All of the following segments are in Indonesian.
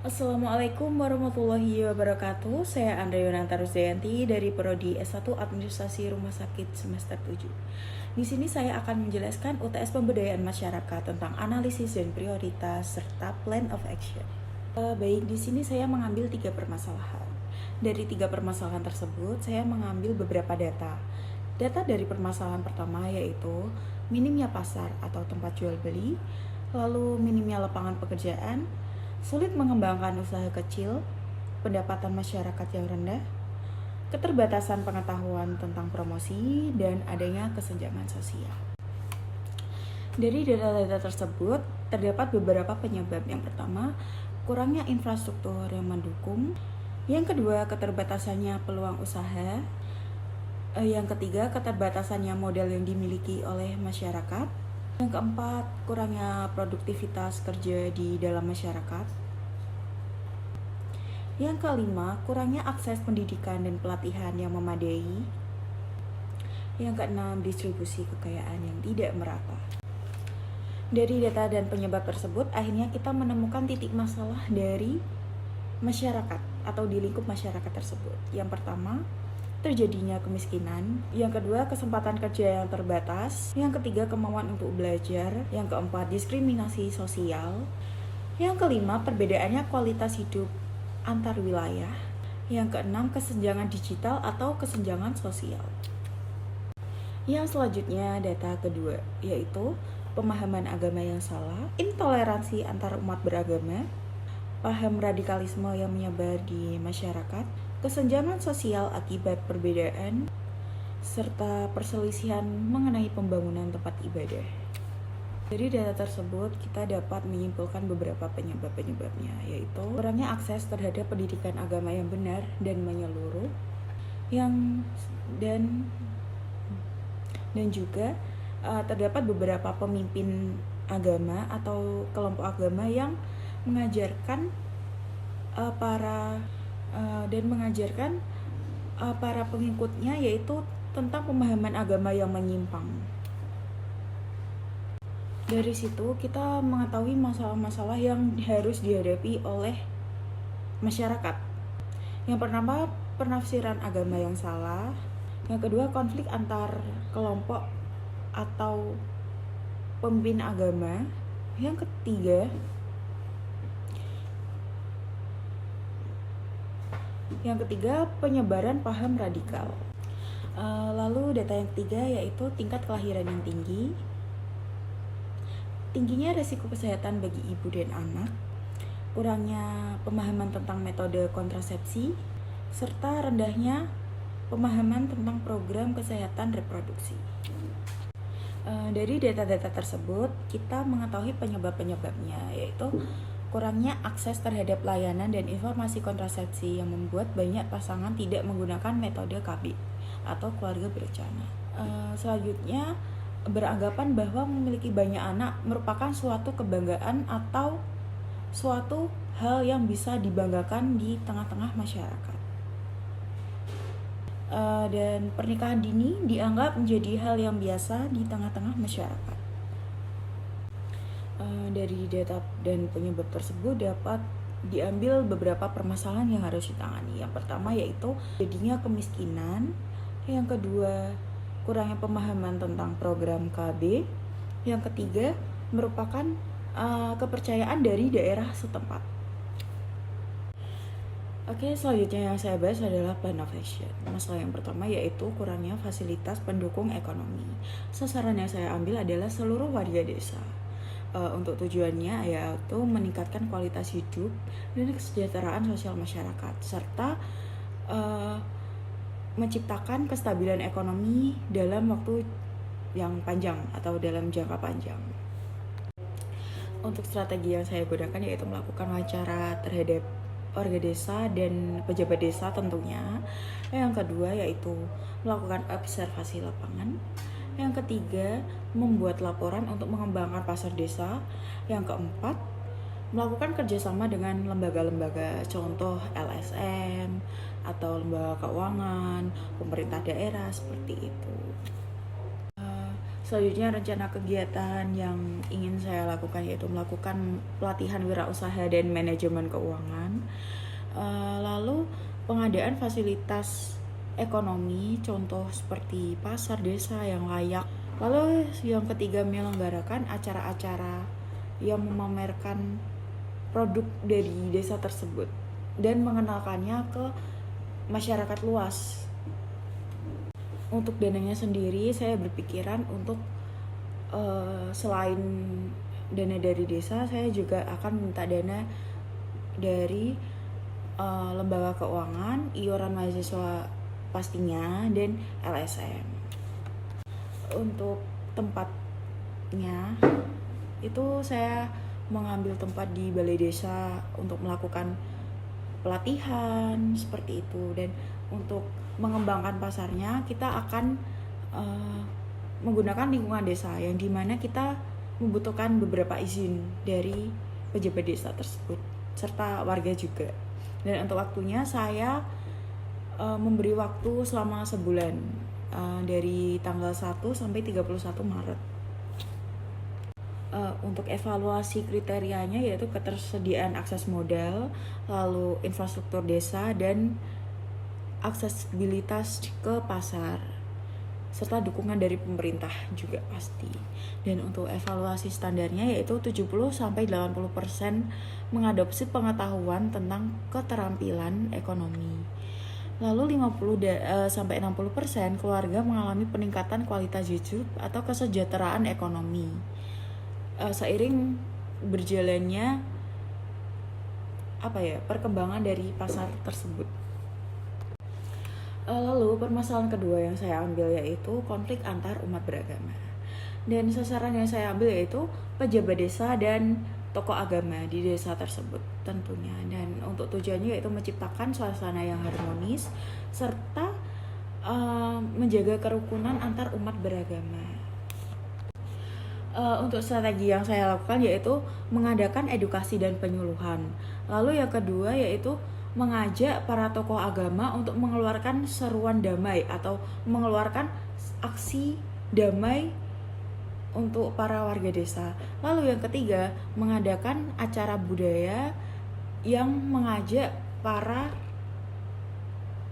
Assalamualaikum warahmatullahi wabarakatuh. Saya Andrea Yunanta Rusdayanti dari Prodi S1 Administrasi Rumah Sakit semester 7. Di sini saya akan menjelaskan UTS Pemberdayaan Masyarakat tentang analisis dan prioritas serta plan of action. Baik, di sini saya mengambil 3 permasalahan. Dari 3 permasalahan tersebut, saya mengambil beberapa data. Data dari permasalahan pertama yaitu minimnya pasar atau tempat jual beli, lalu minimnya lapangan pekerjaan, sulit mengembangkan usaha kecil, pendapatan masyarakat yang rendah, keterbatasan pengetahuan tentang promosi, dan adanya kesenjangan sosial. Dari data-data tersebut, terdapat beberapa penyebab. Yang pertama, kurangnya infrastruktur yang mendukung. Yang kedua, keterbatasannya peluang usaha. Yang ketiga, keterbatasannya modal yang dimiliki oleh masyarakat. Yang keempat, kurangnya produktivitas kerja di dalam masyarakat. Yang kelima, kurangnya akses pendidikan dan pelatihan yang memadai. Yang keenam, distribusi kekayaan yang tidak merata. Dari data dan penyebab tersebut, akhirnya kita menemukan titik masalah dari masyarakat atau di lingkup masyarakat tersebut. Yang pertama, terjadinya kemiskinan. Yang kedua, kesempatan kerja yang terbatas. Yang ketiga, kemauan untuk belajar. Yang keempat, diskriminasi sosial. Yang kelima, perbedaannya kualitas hidup antar wilayah. Yang keenam, kesenjangan digital atau kesenjangan sosial. Yang selanjutnya, data kedua, yaitu pemahaman agama yang salah, intoleransi antar umat beragama, paham radikalisme yang menyebar di masyarakat, kesenjangan sosial akibat perbedaan, serta perselisihan mengenai pembangunan tempat ibadah. Dari data tersebut, kita dapat menyimpulkan beberapa penyebab-penyebabnya, yaitu kurangnya akses terhadap pendidikan agama yang benar dan menyeluruh, dan juga terdapat beberapa pemimpin agama atau kelompok agama yang mengajarkan para pengikutnya yaitu tentang pemahaman agama yang menyimpang. Dari situ kita mengetahui masalah-masalah yang harus dihadapi oleh masyarakat. Yang pertama, penafsiran agama yang salah. Yang kedua, konflik antar kelompok atau pemimpin agama. Yang ketiga, penyebaran paham radikal. Lalu data yang ketiga yaitu tingkat kelahiran yang tinggi, tingginya resiko kesehatan bagi ibu dan anak, kurangnya pemahaman tentang metode kontrasepsi, serta rendahnya pemahaman tentang program kesehatan reproduksi. Dari data-data tersebut, kita mengetahui penyebab-penyebabnya, yaitu kurangnya akses terhadap layanan dan informasi kontrasepsi yang membuat banyak pasangan tidak menggunakan metode KB atau keluarga berencana. Selanjutnya, beranggapan bahwa memiliki banyak anak merupakan suatu kebanggaan atau suatu hal yang bisa dibanggakan di tengah-tengah masyarakat. Dan pernikahan dini dianggap menjadi hal yang biasa di tengah-tengah masyarakat. Dari data dan penyebab tersebut dapat diambil beberapa permasalahan yang harus ditangani. Yang pertama yaitu jadinya kemiskinan. Yang kedua, kurangnya pemahaman tentang program KB. Yang ketiga, merupakan kepercayaan dari daerah setempat. Oke, selanjutnya yang saya bahas adalah plan of action. Masalah yang pertama yaitu kurangnya fasilitas pendukung ekonomi. Sasaran yang saya ambil adalah seluruh warga desa. Untuk tujuannya yaitu meningkatkan kualitas hidup dan kesejahteraan sosial masyarakat, serta menciptakan kestabilan ekonomi dalam waktu yang panjang atau dalam jangka panjang. Untuk strategi yang saya gunakan yaitu melakukan wawancara terhadap warga desa dan pejabat desa tentunya. Yang kedua yaitu melakukan observasi lapangan. Yang ketiga, membuat laporan untuk mengembangkan pasar desa. Yang keempat, melakukan kerjasama dengan lembaga-lembaga, contoh LSM atau lembaga keuangan, pemerintah daerah seperti itu. Selanjutnya rencana kegiatan yang ingin saya lakukan yaitu melakukan pelatihan wirausaha dan manajemen keuangan. Lalu pengadaan fasilitas ekonomi, contoh seperti pasar desa yang layak. Lalu yang ketiga, menyelenggarakan acara-acara yang memamerkan produk dari desa tersebut dan mengenalkannya ke masyarakat luas. Untuk dananya sendiri, saya berpikiran untuk selain dana dari desa, saya juga akan minta dana dari lembaga keuangan, iuran mahasiswa pastinya, dan LSM. Untuk tempatnya, itu saya mengambil tempat di balai desa untuk melakukan pelatihan seperti itu. Dan untuk mengembangkan pasarnya, kita akan menggunakan lingkungan desa yang dimana kita membutuhkan beberapa izin dari pejabat desa tersebut serta warga juga. Dan untuk waktunya saya memberi waktu selama sebulan, dari tanggal 1 sampai 31 Maret. Untuk evaluasi kriterianya yaitu ketersediaan akses modal, lalu infrastruktur desa, dan aksesibilitas ke pasar, serta dukungan dari pemerintah juga pasti. Dan untuk evaluasi standarnya yaitu 70-80% mengadopsi pengetahuan tentang keterampilan ekonomi. Lalu 50-60% keluarga mengalami peningkatan kualitas hidup atau kesejahteraan ekonomi. Seiring berjalannya perkembangan dari pasar tersebut. Lalu permasalahan kedua yang saya ambil yaitu konflik antar umat beragama. Dan sasaran yang saya ambil yaitu pejabat desa dan tokoh agama di desa tersebut tentunya. Dan untuk tujuannya yaitu menciptakan suasana yang harmonis serta menjaga kerukunan antar umat beragama. Untuk strategi yang saya lakukan yaitu mengadakan edukasi dan penyuluhan. Lalu yang kedua yaitu mengajak para tokoh agama untuk mengeluarkan seruan damai atau mengeluarkan aksi damai untuk para warga desa. Lalu yang ketiga, mengadakan acara budaya yang mengajak para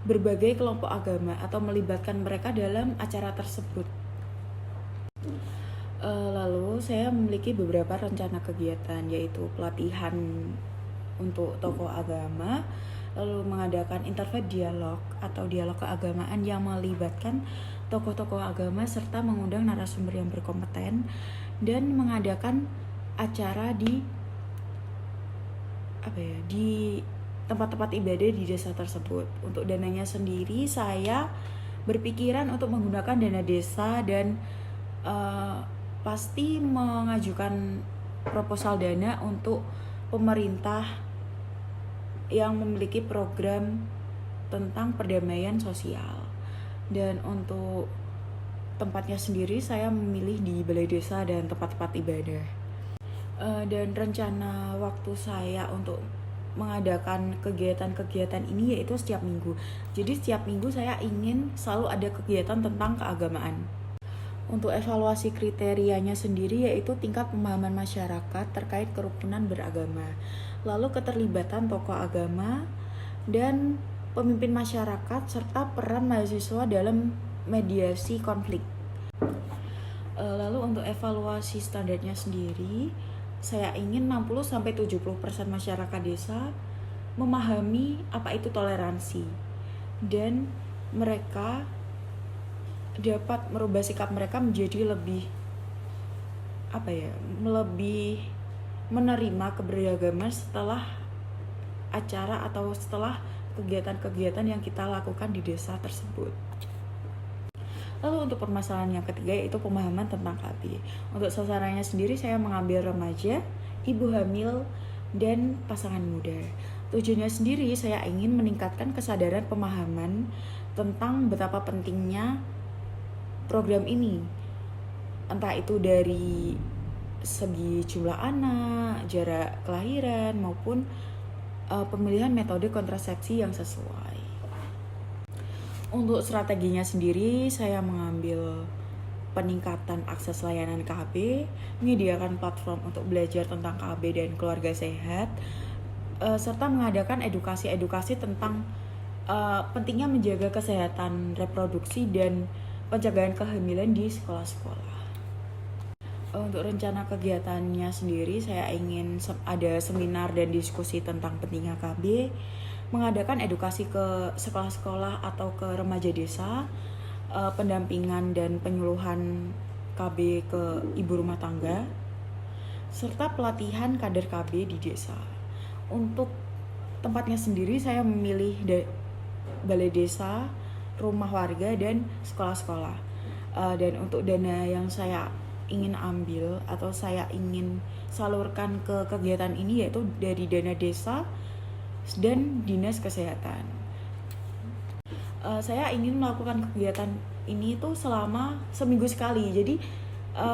berbagai kelompok agama atau melibatkan mereka dalam acara tersebut. Lalu saya memiliki beberapa rencana kegiatan yaitu pelatihan untuk tokoh agama, lalu mengadakan interfaith dialog atau dialog keagamaan yang melibatkan tokoh-tokoh agama serta mengundang narasumber yang berkompeten, dan mengadakan acara di tempat-tempat ibadah di desa tersebut. Untuk dananya sendiri saya berpikiran untuk menggunakan dana desa dan pasti mengajukan proposal dana untuk pemerintah yang memiliki program tentang perdamaian sosial. Dan untuk tempatnya sendiri saya memilih di balai desa dan tempat-tempat ibadah. Dan rencana waktu saya untuk mengadakan kegiatan-kegiatan ini yaitu setiap minggu. Jadi setiap minggu saya ingin selalu ada kegiatan tentang keagamaan. Untuk evaluasi kriterianya sendiri yaitu tingkat pemahaman masyarakat terkait kerukunan beragama, lalu keterlibatan tokoh agama dan pemimpin masyarakat, serta peran mahasiswa dalam mediasi konflik. Lalu untuk evaluasi standarnya sendiri, saya ingin 60-70% masyarakat desa memahami apa itu toleransi, dan mereka dapat merubah sikap mereka menjadi lebih menerima keberagaman setelah acara atau setelah kegiatan-kegiatan yang kita lakukan di desa tersebut. Lalu untuk permasalahan yang ketiga yaitu pemahaman tentang KB. Untuk sasarannya sendiri saya mengambil remaja, ibu hamil, dan pasangan muda. Tujuannya sendiri saya ingin meningkatkan kesadaran pemahaman tentang betapa pentingnya program ini, entah itu dari segi jumlah anak, jarak kelahiran, maupun pemilihan metode kontrasepsi yang sesuai. Untuk strateginya sendiri saya mengambil peningkatan akses layanan KB, menyediakan platform untuk belajar tentang KB dan keluarga sehat, serta mengadakan edukasi-edukasi tentang pentingnya menjaga kesehatan reproduksi dan pencegahan kehamilan di sekolah-sekolah. Untuk rencana kegiatannya sendiri, saya ingin ada seminar dan diskusi tentang pentingnya KB, mengadakan edukasi ke sekolah-sekolah atau ke remaja desa, pendampingan dan penyuluhan KB ke ibu rumah tangga, serta pelatihan kader KB di desa. Untuk tempatnya sendiri, saya memilih balai desa, rumah warga, dan sekolah-sekolah. Dan untuk dana yang saya ingin ambil atau saya ingin salurkan ke kegiatan ini yaitu dari dana desa dan dinas kesehatan. Saya ingin melakukan kegiatan ini tuh selama seminggu sekali. Jadi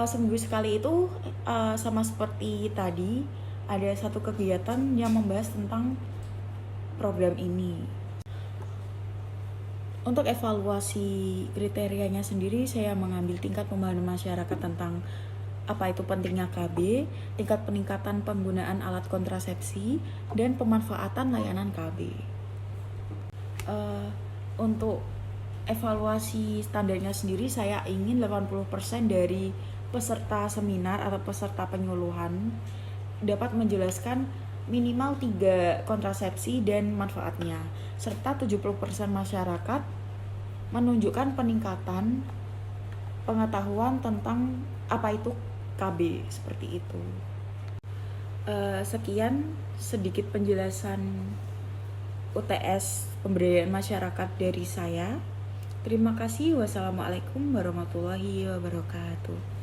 seminggu sekali itu sama seperti tadi ada satu kegiatan yang membahas tentang program ini. Untuk evaluasi kriterianya sendiri, saya mengambil tingkat pemahaman masyarakat tentang apa itu pentingnya KB, tingkat peningkatan penggunaan alat kontrasepsi, dan pemanfaatan layanan KB. Untuk evaluasi standarnya sendiri, saya ingin 80% dari peserta seminar atau peserta penyuluhan dapat menjelaskan minimal 3 kontrasepsi dan manfaatnya, serta 70% masyarakat menunjukkan peningkatan pengetahuan tentang apa itu KB, seperti itu. Sekian sedikit penjelasan UTS pemberdayaan masyarakat dari saya. Terima kasih. Wassalamualaikum warahmatullahi wabarakatuh.